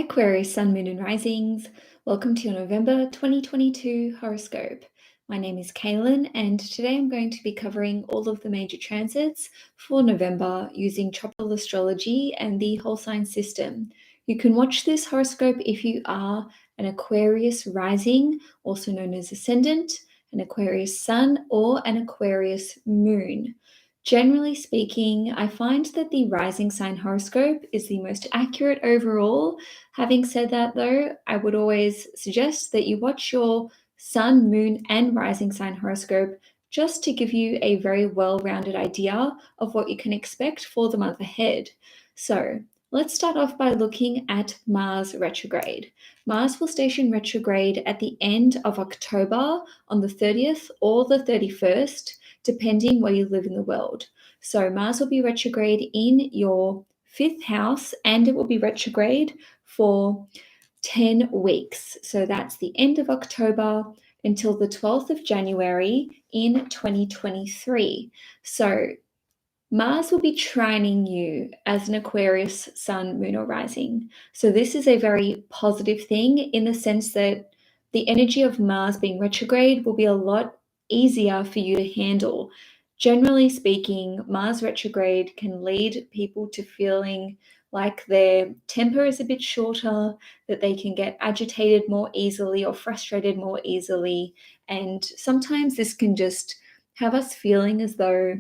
Aquarius, Sun, Moon, and Risings. Welcome to your November 2022 horoscope. My name is Cailin, and today I'm going to be covering all of the major transits for November using tropical astrology and the whole sign system. You can watch this horoscope if you are an Aquarius rising, also known as ascendant, an Aquarius sun, or an Aquarius moon. Generally speaking, I find that the rising sign horoscope is the most accurate overall. Having said that, though, I would always suggest that you watch your sun, moon, and rising sign horoscope just to give you a very well-rounded idea of what you can expect for the month ahead. So, let's start off by looking at Mars retrograde. Mars will station retrograde at the end of October on the 30th or the 31st, depending where you live in the world. So Mars will be retrograde in your 5th house, and it will be retrograde for 10 weeks. So that's the end of October until the 12th of January in 2023. So Mars will be trining you as an Aquarius sun, moon, or rising. So this is a very positive thing in the sense that the energy of Mars being retrograde will be a lot easier for you to handle. Generally speaking, Mars retrograde can lead people to feeling like their temper is a bit shorter, that they can get agitated more easily or frustrated more easily. And sometimes this can just have us feeling as though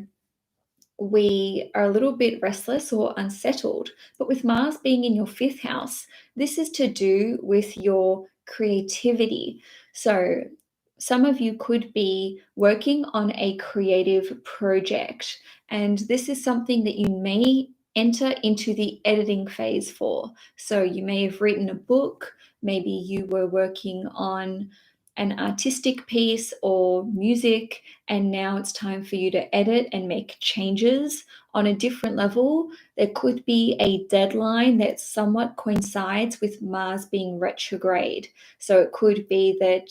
we are a little bit restless or unsettled. But with Mars being in your 5th house, this is to do with your creativity. So some of you could be working on a creative project, and this is something that you may enter into the editing phase for. So you may have written a book, maybe you were working on an artistic piece or music, and now it's time for you to edit and make changes on a different level. There could be a deadline that somewhat coincides with Mars being retrograde. So it could be that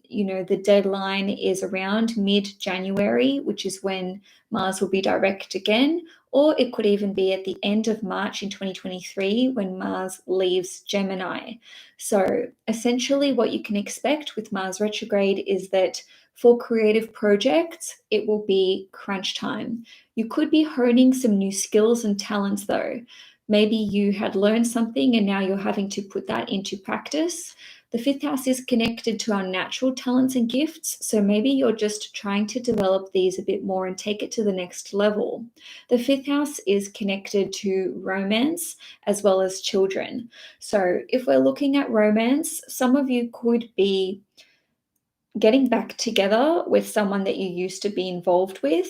the deadline is around mid-January, which is when Mars will be direct again, or it could even be at the end of March in 2023 when Mars leaves Gemini. So essentially what you can expect with Mars retrograde is that for creative projects, it will be crunch time. You could be honing some new skills and talents though. Maybe you had learned something and now you're having to put that into practice. The 5th house is connected to our natural talents and gifts, so maybe you're just trying to develop these a bit more and take it to the next level. The 5th house is connected to romance as well as children. So if we're looking at romance, some of you could be getting back together with someone that you used to be involved with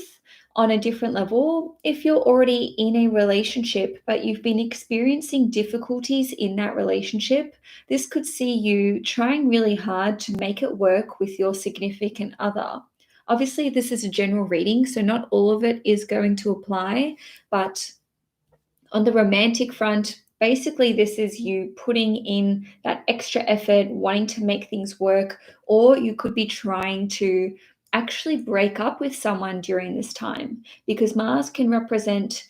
on a different level. If you're already in a relationship, but you've been experiencing difficulties in that relationship, this could see you trying really hard to make it work with your significant other. Obviously, this is a general reading, so not all of it is going to apply, but on the romantic front, basically this is you putting in that extra effort, wanting to make things work, or you could be trying to actually break up with someone during this time, because Mars can represent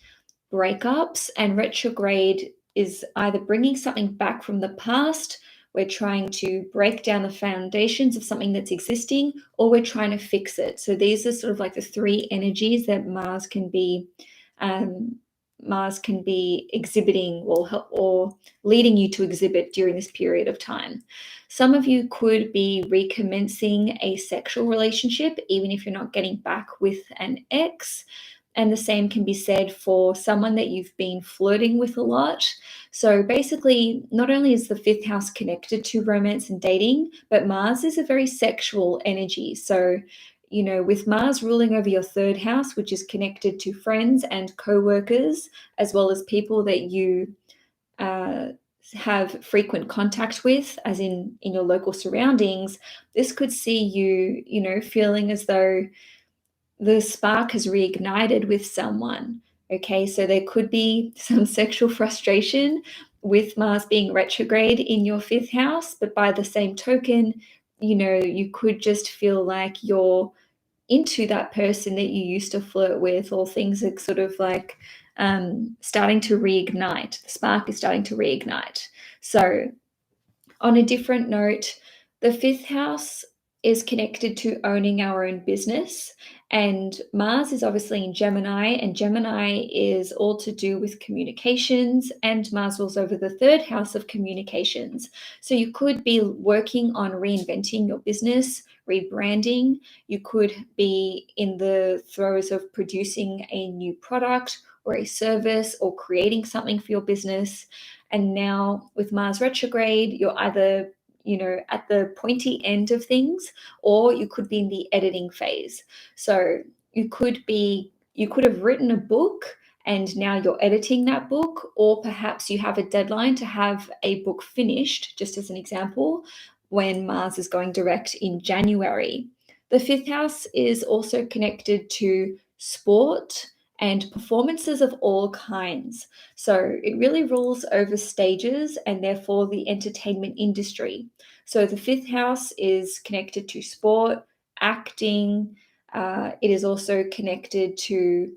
breakups, and retrograde is either bringing something back from the past, we're trying to break down the foundations of something that's existing, or we're trying to fix it. So these are sort of like the three energies that Mars can be exhibiting or leading you to exhibit during this period of time. Some of you could be recommencing a sexual relationship, even if you're not getting back with an ex. And the same can be said for someone that you've been flirting with a lot. So basically, not only is the 5th house connected to romance and dating, but Mars is a very sexual energy. So with Mars ruling over your 3rd house, which is connected to friends and co-workers, as well as people that you have frequent contact with, as in your local surroundings, this could see you, feeling as though the spark has reignited with someone. Okay, so there could be some sexual frustration with Mars being retrograde in your 5th house, but by the same token, you could just feel like you're into that person that you used to flirt with, or things are sort of like starting to reignite. The spark is starting to reignite. So on a different note, the fifth house is connected to owning our own business. And Mars is obviously in Gemini, and Gemini is all to do with communications, and Mars rules over the third house of communications. So you could be working on reinventing your business, rebranding. You could be in the throes of producing a new product or a service or creating something for your business. And now with Mars retrograde, you're either at the pointy end of things, or you could be in the editing phase. So you could have written a book and now you're editing that book, or perhaps you have a deadline to have a book finished, just as an example, when Mars is going direct in January. The fifth house is also connected to sport and performances of all kinds. So it really rules over stages and therefore the entertainment industry. So the fifth house is connected to sport, acting. It is also connected to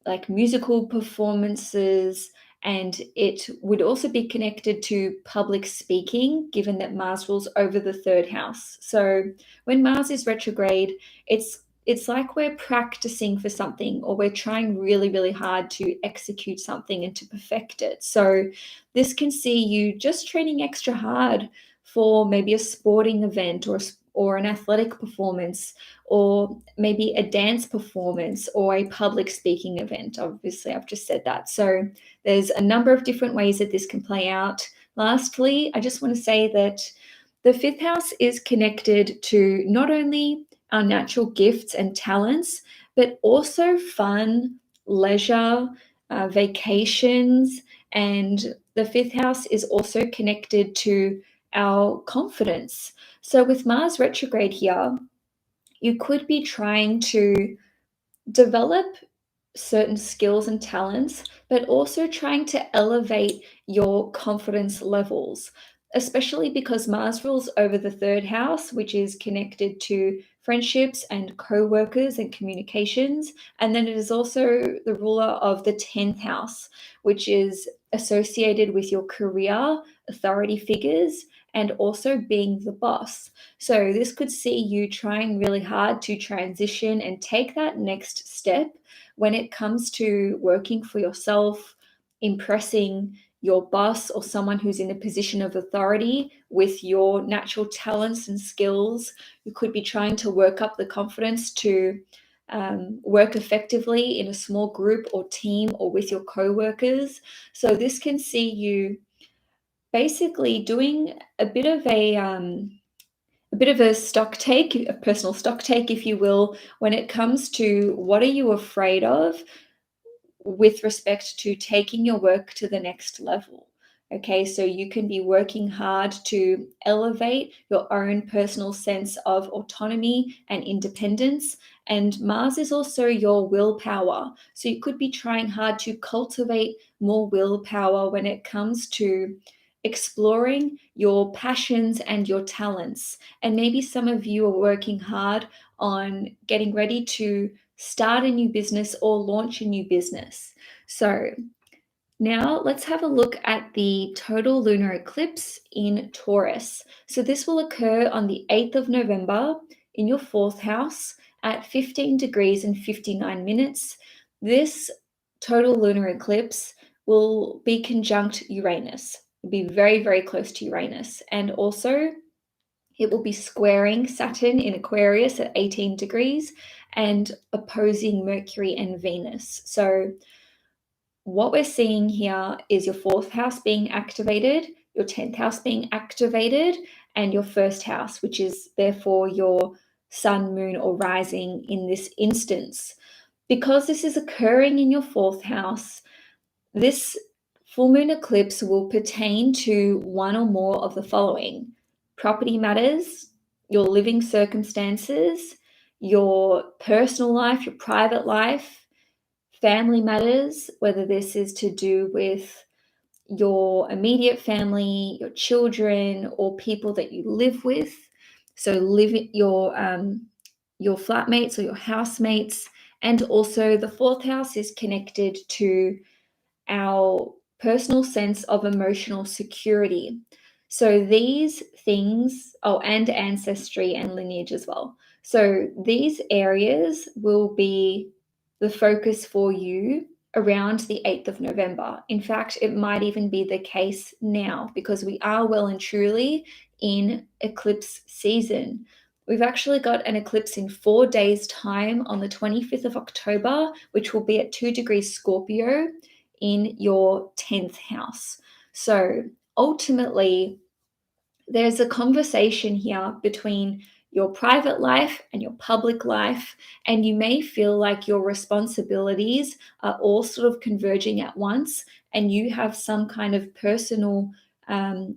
like musical performances, and it would also be connected to public speaking, given that Mars rules over the third house. So when Mars is retrograde, it's like we're practicing for something, or we're trying really, really hard to execute something and to perfect it. So this can see you just training extra hard for maybe a sporting event or an athletic performance, or maybe a dance performance or a public speaking event. Obviously, I've just said that. So there's a number of different ways that this can play out. Lastly, I just want to say that the fifth house is connected to not only our natural gifts and talents, but also fun, leisure, vacations. And the fifth house is also connected to our confidence. So with Mars retrograde here, you could be trying to develop certain skills and talents, but also trying to elevate your confidence levels, especially because Mars rules over the third house, which is connected to friendships and co-workers and communications. And then it is also the ruler of the 10th house, which is associated with your career, authority figures, and also being the boss. So this could see you trying really hard to transition and take that next step when it comes to working for yourself, impressing your boss or someone who's in a position of authority with your natural talents and skills. You could be trying to work up the confidence to work effectively in a small group or team or with your co-workers. So this can see you basically doing a bit of a stock take, a personal stock take, if you will, when it comes to what are you afraid of with respect to taking your work to the next level. Okay, so you can be working hard to elevate your own personal sense of autonomy and independence. And Mars is also your willpower. So you could be trying hard to cultivate more willpower when it comes to exploring your passions and your talents. And maybe some of you are working hard on getting ready to start a new business or launch a new business. So now let's have a look at the total lunar eclipse in Taurus. So this will occur on the 8th of November in your fourth house at 15 degrees and 59 minutes. This total lunar eclipse will be conjunct Uranus. It'll be very, very close to Uranus. And also it will be squaring Saturn in Aquarius at 18 degrees and opposing Mercury and Venus. So what we're seeing here is your fourth house being activated, your 10th house being activated, and your first house, which is therefore your sun, moon, or rising in this instance. Because this is occurring in your fourth house, this full moon eclipse will pertain to one or more of the following: property matters, your living circumstances, your personal life, your private life, family matters, whether this is to do with your immediate family, your children, or people that you live with. So your flatmates or your housemates. And also the fourth house is connected to our personal sense of emotional security. So these things, and ancestry and lineage as well. So these areas will be the focus for you around the 8th of November. In fact, it might even be the case now because we are well and truly in eclipse season. We've actually got an eclipse in 4 days' time on the 25th of October, which will be at 2 degrees Scorpio in your 10th house. So ultimately, there's a conversation here between your private life and your public life, and you may feel like your responsibilities are all sort of converging at once, and you have some kind of personal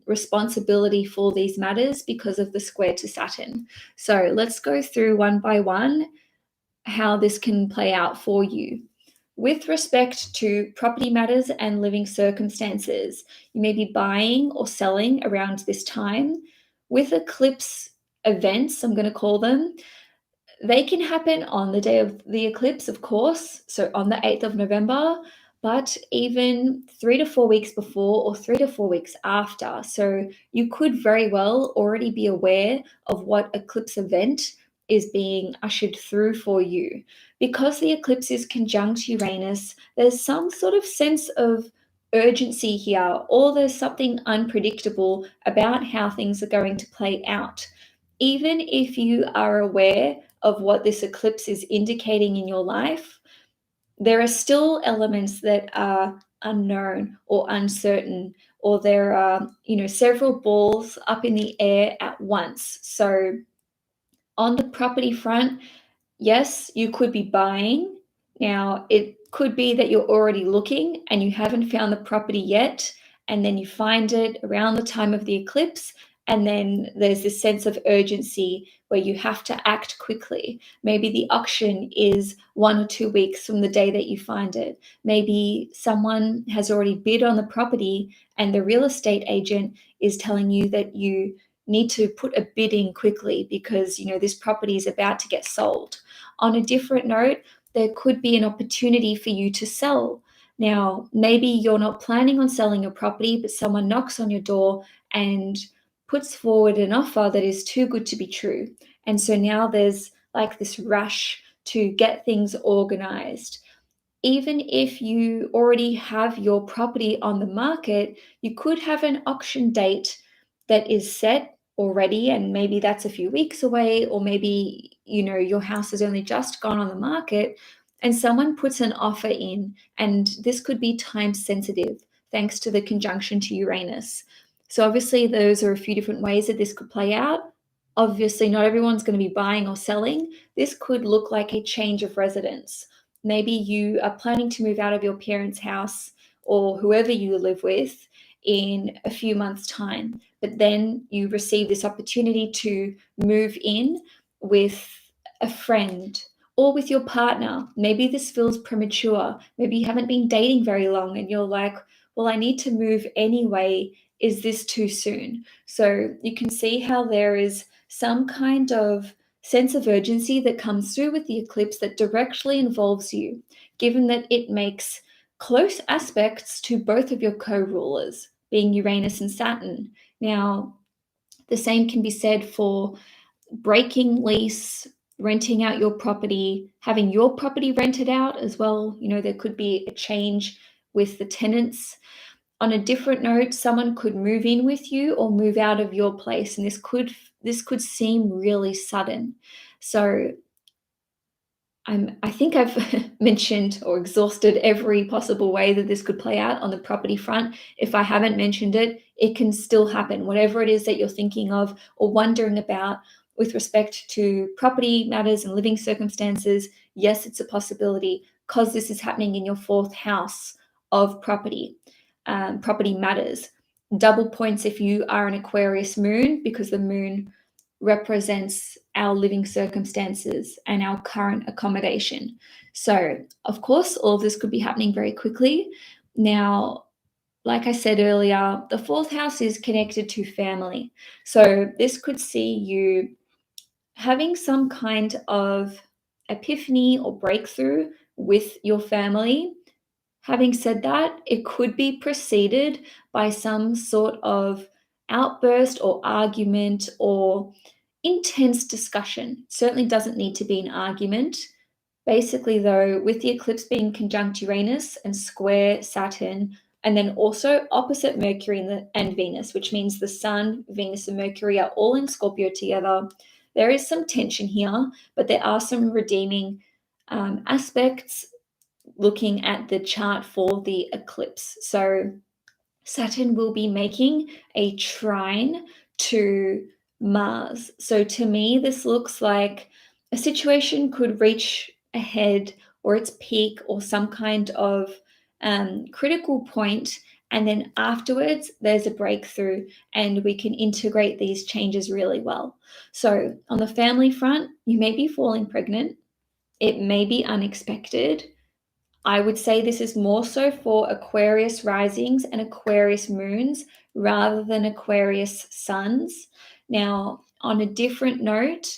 responsibility for these matters because of the square to Saturn. So let's go through one by one how this can play out for you. With respect to property matters and living circumstances, you may be buying or selling around this time. With eclipse events, I'm going to call them, they can happen on the day of the eclipse, of course, so on the 8th of November, but even 3 to 4 weeks before or 3 to 4 weeks after. So you could very well already be aware of what eclipse event is being ushered through for you. Because the eclipse is conjunct Uranus, there's some sort of sense of urgency here, or there's something unpredictable about how things are going to play out. Even if you are aware of what this eclipse is indicating in your life, there are still elements that are unknown or uncertain, or there are, several balls up in the air at once. So on the property front, yes, you could be buying. Now, it could be that you're already looking and you haven't found the property yet, and then you find it around the time of the eclipse, and then there's this sense of urgency where you have to act quickly. Maybe the auction is 1 or 2 weeks from the day that you find it. Maybe someone has already bid on the property and the real estate agent is telling you that you need to put a bid in quickly because this property is about to get sold. On a different note, there could be an opportunity for you to sell. Now, maybe you're not planning on selling your property, but someone knocks on your door and puts forward an offer that is too good to be true. And so now there's like this rush to get things organized. Even if you already have your property on the market, you could have an auction date that is set already, and maybe that's a few weeks away, or maybe your house has only just gone on the market and someone puts an offer in, and this could be time sensitive thanks to the conjunction to Uranus. So obviously those are a few different ways that this could play out. Obviously not everyone's going to be buying or selling. This could look like a change of residence. Maybe you are planning to move out of your parents' house or whoever you live with in a few months' time, but then you receive this opportunity to move in with a friend or with your partner. Maybe this feels premature. Maybe you haven't been dating very long and you're like, well, I need to move anyway. Is this too soon? So you can see how there is some kind of sense of urgency that comes through with the eclipse that directly involves you, given that it makes close aspects to both of your co-rulers, being Uranus and Saturn. Now, the same can be said for breaking lease, renting out your property, having your property rented out as well. There could be a change with the tenants. On a different note, someone could move in with you or move out of your place, and this could seem really sudden. So I think I've mentioned or exhausted every possible way that this could play out on the property front. If I haven't mentioned it, it can still happen. Whatever it is that you're thinking of or wondering about with respect to property matters and living circumstances, yes, it's a possibility because this is happening in your 4th house of property matters. Double points if you are an Aquarius moon, because the moon represents our living circumstances and our current accommodation. So, of course, all of this could be happening very quickly. Now, like I said earlier, the 4th house is connected to family. So, this could see you having some kind of epiphany or breakthrough with your family, Having said that, it could be preceded by some sort of outburst or argument or intense discussion. It certainly doesn't need to be an argument. Basically, though, with the eclipse being conjunct Uranus and square Saturn, and then also opposite Mercury and Venus, which means the Sun, Venus, and Mercury are all in Scorpio together, there is some tension here, but there are some redeeming aspects looking at the chart for the eclipse. So Saturn will be making a trine to Mars. So to me, this looks like a situation could reach a head or its peak or some kind of critical point, and then afterwards there's a breakthrough and we can integrate these changes really well. So on the family front, you may be falling pregnant. It may be unexpected. I would say this is more so for Aquarius risings and Aquarius moons rather than Aquarius suns. Now, on a different note,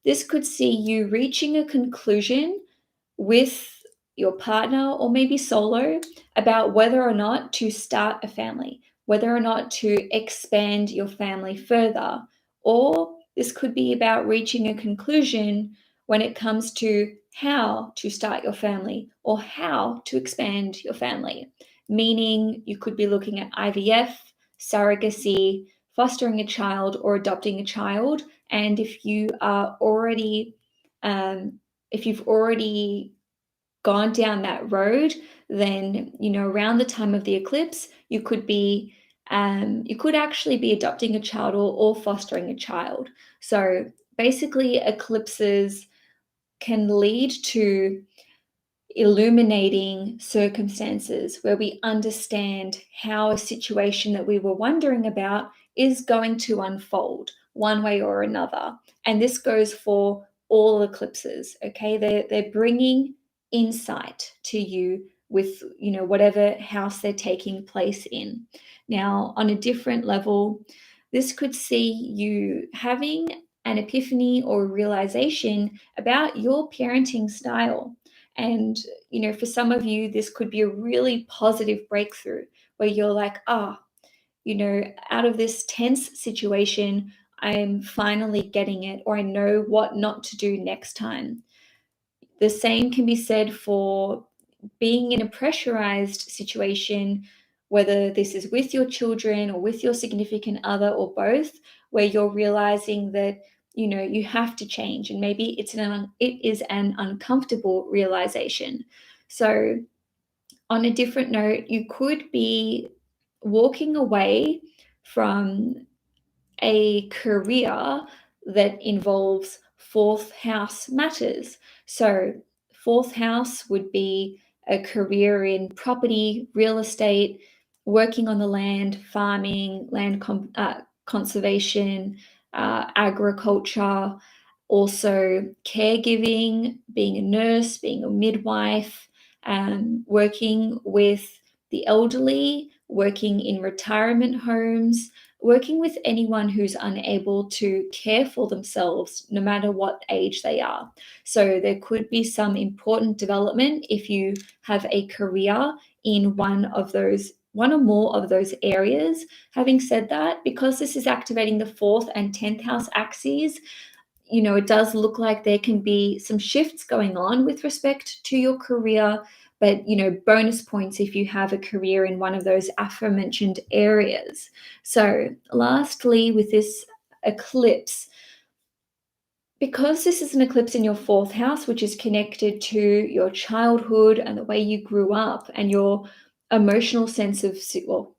this could see you reaching a conclusion with your partner or maybe solo about whether or not to start a family, whether or not to expand your family further. Or this could be about reaching a conclusion when it comes to how to start your family or how to expand your family. Meaning, you could be looking at IVF, surrogacy, fostering a child, or adopting a child. And if you are already, if you've already gone down that road, then around the time of the eclipse, you could actually be adopting a child or fostering a child. So basically, eclipses can lead to illuminating circumstances where we understand how a situation that we were wondering about is going to unfold one way or another. And this goes for all eclipses, okay? They're bringing insight to you with whatever house they're taking place in. Now, on a different level, this could see you having an epiphany or realization about your parenting style. And, for some of you, this could be a really positive breakthrough where you're like, out of this tense situation, I'm finally getting it, or I know what not to do next time. The same can be said for being in a pressurized situation, whether this is with your children or with your significant other or both, where you're realizing that you have to change, and maybe it is an uncomfortable realization. So on a different note, you could be walking away from a career that involves fourth house matters. So fourth house would be a career in property, real estate, working on the land, farming, conservation, agriculture, also caregiving, being a nurse, being a midwife, working with the elderly, working in retirement homes, working with anyone who's unable to care for themselves, no matter what age they are. So there could be some important development if you have a career in one or more of those areas. Having said that, because this is activating the 4th and 10th house axes, it does look like there can be some shifts going on with respect to your career, but bonus points if you have a career in one of those aforementioned areas. So lastly, with this eclipse, because this is an eclipse in your 4th house, which is connected to your childhood and the way you grew up and your emotional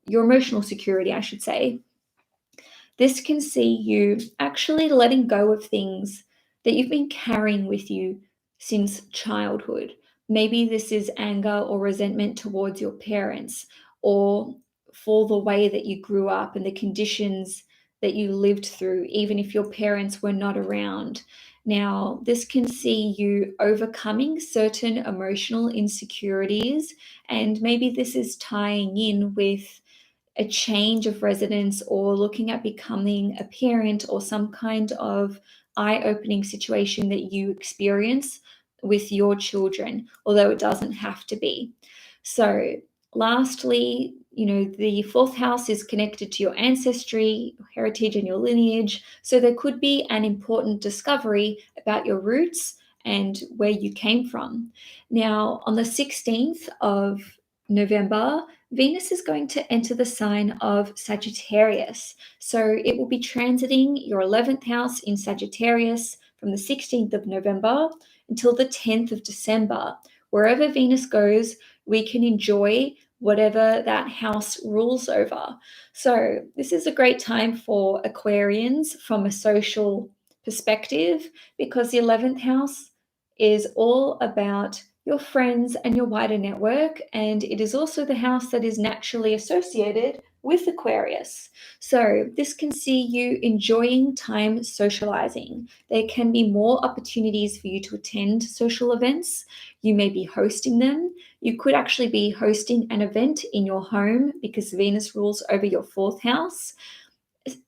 your emotional security, I should say, this can see you actually letting go of things that you've been carrying with you since childhood. Maybe this is anger or resentment towards your parents, or for the way that you grew up and the conditions that you lived through, even if your parents were not around. Now, this can see you overcoming certain emotional insecurities, and maybe this is tying in with a change of residence or looking at becoming a parent or some kind of eye-opening situation that you experience with your children, although it doesn't have to be. So lastly, the fourth house is connected to your ancestry, your heritage, and your lineage. So there could be an important discovery about your roots and where you came from. Now, on the 16th of November, Venus is going to enter the sign of Sagittarius. So it will be transiting your 11th house in Sagittarius from the 16th of November until the 10th of December. Wherever Venus goes, we can enjoy whatever that house rules over. So, this is a great time for Aquarians from a social perspective because the 11th house is all about your friends and your wider network, and it is also the house that is naturally associated with Aquarius. So, this can see you enjoying time socializing. There can be more opportunities for you to attend social events. You may be hosting them. You could actually be hosting an event in your home because Venus rules over your fourth house.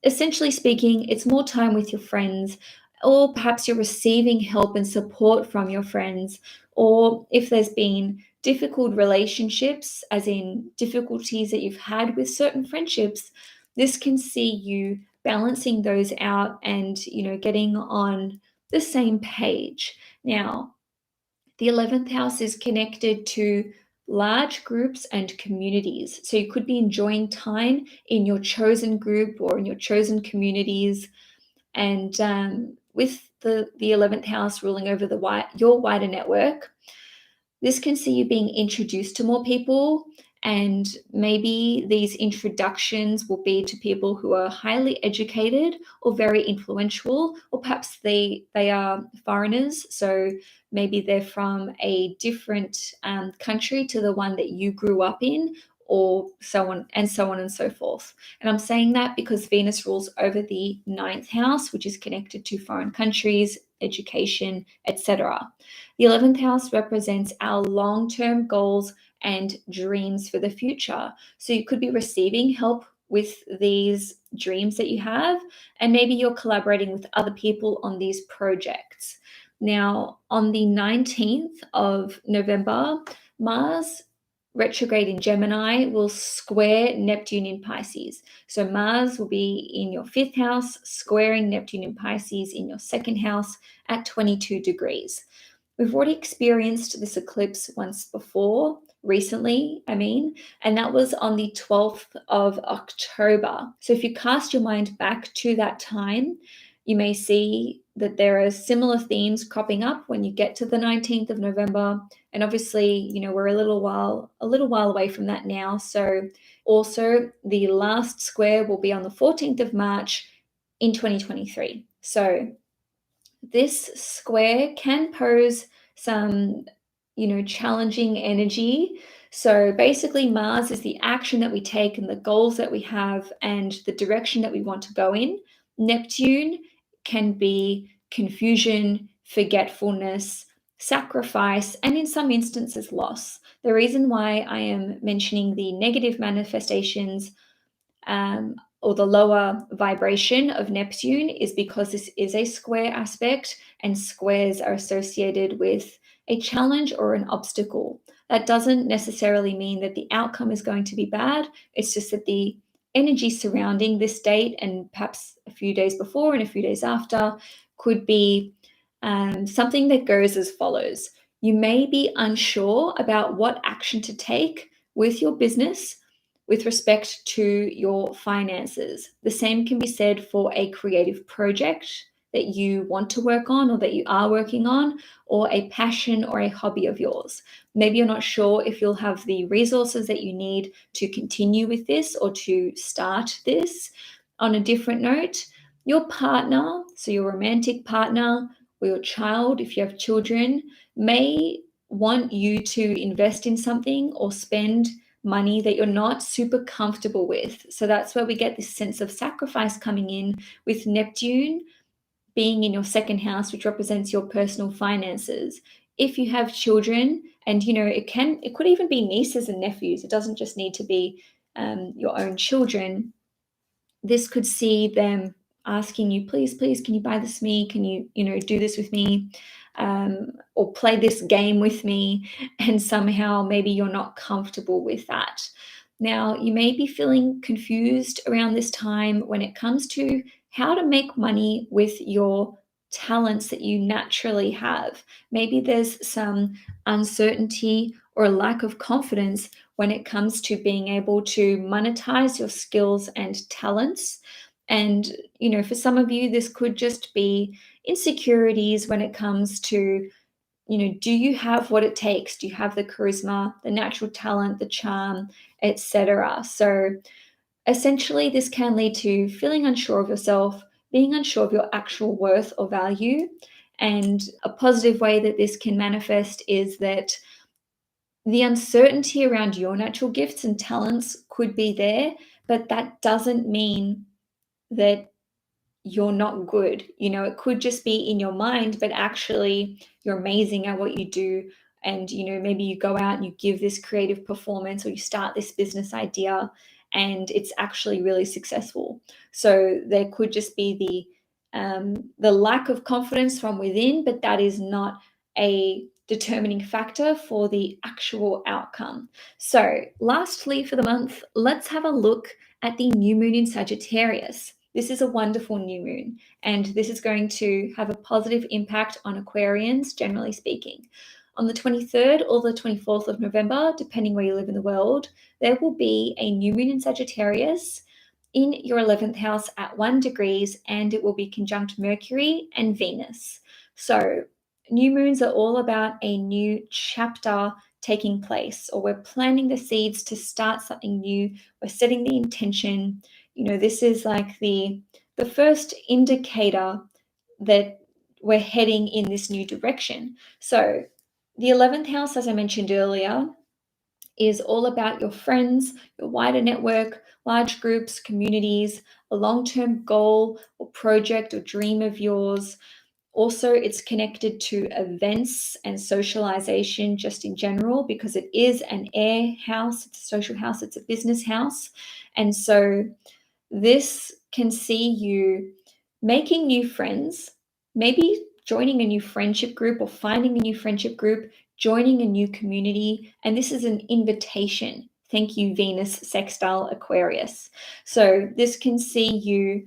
Essentially speaking, it's more time with your friends, or perhaps you're receiving help and support from your friends, or if there's been difficult relationships, as in difficulties that you've had with certain friendships, this can see you balancing those out and, getting on the same page. Now, the 11th house is connected to large groups and communities. So you could be enjoying time in your chosen group or in your chosen communities. And with the 11th house ruling over your wider network, this can see you being introduced to more people, and maybe these introductions will be to people who are highly educated or very influential, or perhaps they are foreigners. So maybe they're from a different country to the one that you grew up in, or so on and so on and so forth. And I'm saying that because Venus rules over the 9th house, which is connected to foreign countries, education, etc. The 11th house represents our long-term goals and dreams for the future. So you could be receiving help with these dreams that you have, and maybe you're collaborating with other people on these projects. Now, on the 19th of November, Mars retrograde in Gemini will square Neptune in Pisces. So Mars will be in your 5th house, squaring Neptune in Pisces in your 2nd house at 22 degrees. We've already experienced this eclipse once before, recently, and that was on the 12th of October. So if you cast your mind back to that time, you may see that there are similar themes cropping up when you get to the 19th of November. And obviously, we're a little while away from that now. So also the last square will be on the 14th of March in 2023. So this square can pose some, challenging energy. So basically, Mars is the action that we take and the goals that we have and the direction that we want to go in. Neptune can be confusion, forgetfulness, sacrifice, and in some instances, loss. The reason why I am mentioning the negative manifestations or the lower vibration of Neptune is because this is a square aspect, and squares are associated with a challenge or an obstacle. That doesn't necessarily mean that the outcome is going to be bad. It's just that the energy surrounding this date and perhaps a few days before and a few days after could be something that goes as follows. You may be unsure about what action to take with your business with respect to your finances. The same can be said for a creative project that you want to work on or that you are working on, or a passion or a hobby of yours. Maybe you're not sure if you'll have the resources that you need to continue with this or to start this. On a different note, your partner, so your romantic partner or your child, if you have children, may want you to invest in something or spend money that you're not super comfortable with. So that's where we get this sense of sacrifice coming in with Neptune being in your 2nd house, which represents your personal finances. If you have children, and it could even be nieces and nephews, it doesn't just need to be your own children. This could see them asking you, please, can you buy this for me? Can you, do this with me? Or play this game with me, and somehow maybe you're not comfortable with that. Now, you may be feeling confused around this time when it comes to how to make money with your talents that you naturally have. Maybe there's some uncertainty or lack of confidence when it comes to being able to monetize your skills and talents. And, for some of you, this could just be insecurities when it comes to, do you have what it takes? Do you have the charisma, the natural talent, the charm, etc.? So essentially, this can lead to feeling unsure of yourself, being unsure of your actual worth or value. And a positive way that this can manifest is that the uncertainty around your natural gifts and talents could be there, but that doesn't mean that you're not good. It could just be in your mind, but actually you're amazing at what you do. And, maybe you go out and you give this creative performance, or you start this business idea and it's actually really successful. So there could just be the lack of confidence from within, but that is not a determining factor for the actual outcome. So lastly, for the month, let's have a look at the new moon in Sagittarius. This is a wonderful new moon, and this is going to have a positive impact on Aquarians, generally speaking. On the 23rd or the 24th of November, depending where you live in the world, there will be a new moon in Sagittarius in your 11th house at 1 degrees, and it will be conjunct Mercury and Venus. So new moons are all about a new chapter taking place, or we're planting the seeds to start something new. We're setting the intention. This is like the first indicator that we're heading in this new direction. So the 11th house, as I mentioned earlier, is all about your friends, your wider network, large groups, communities, a long-term goal or project or dream of yours. Also, it's connected to events and socialization just in general, because it is an air house, it's a social house, it's a business house. And so this can see you making new friends, maybe joining a new friendship group or finding a new friendship group, joining a new community. And this is an invitation. Thank you, Venus sextile Aquarius. So this can see you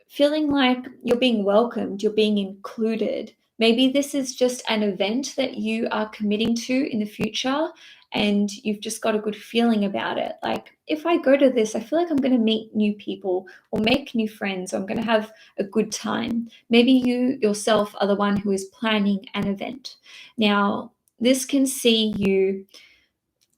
feeling like you're being welcomed, you're being included. Maybe this is just an event that you are committing to in the future, and you've just got a good feeling about it. Like, if I go to this, I feel like I'm going to meet new people or make new friends, or I'm going to have a good time. Maybe you yourself are the one who is planning an event. Now, this can see you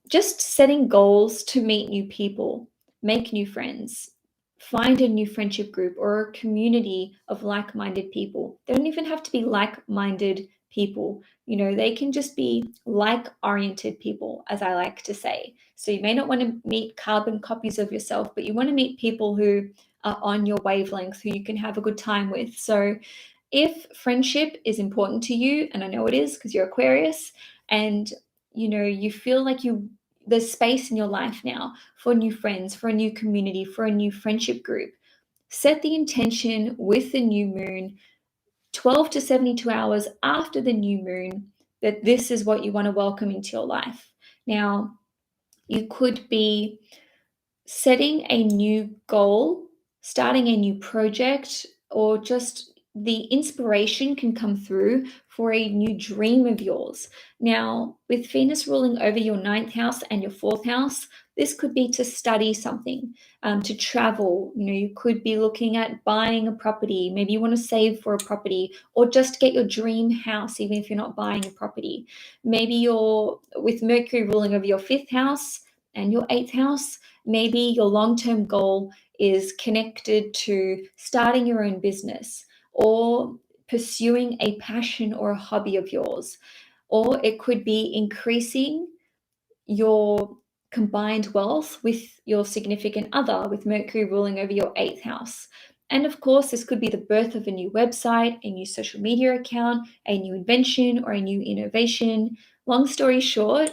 just setting goals to meet new people, make new friends, find a new friendship group or a community of like-minded people. They don't even have to be like-minded people. They can just be like-oriented people, as I like to say. So you may not want to meet carbon copies of yourself, but you want to meet people who are on your wavelength, who you can have a good time with. So if friendship is important to you, and I know it is because you're Aquarius, and you feel like there's space in your life now for new friends, for a new community, for a new friendship group, set the intention with the new moon 12 to 72 hours after the new moon that this is what you want to welcome into your life. Now, you could be setting a new goal, starting a new project, or just the inspiration can come through for a new dream of yours. Now, with Venus ruling over your 9th house and your 4th house, this could be to study something, to travel. You could be looking at buying a property. Maybe you want to save for a property, or just get your dream house, even if you're not buying a property. Maybe you're with Mercury ruling over your 5th house and your 8th house. Maybe your long-term goal is connected to starting your own business, or pursuing a passion or a hobby of yours. Or it could be increasing your combined wealth with your significant other, with Mercury ruling over your 8th house. And of course, this could be the birth of a new website, a new social media account, a new invention, or a new innovation. Long story short,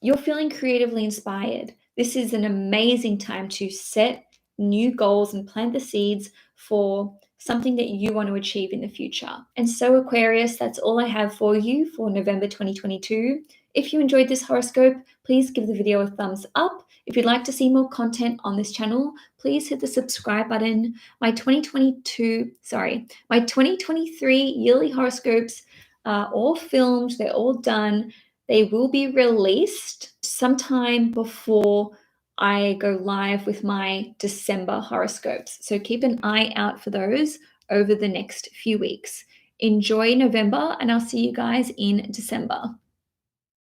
you're feeling creatively inspired. This is an amazing time to set new goals and plant the seeds for something that you want to achieve in the future. And so, Aquarius, that's all I have for you for November 2022. If you enjoyed this horoscope, please give the video a thumbs up. If you'd like to see more content on this channel, please hit the subscribe button. My 2023 yearly horoscopes are all filmed, they're all done. They will be released sometime before I go live with my December horoscopes. So keep an eye out for those over the next few weeks. Enjoy November, and I'll see you guys in December.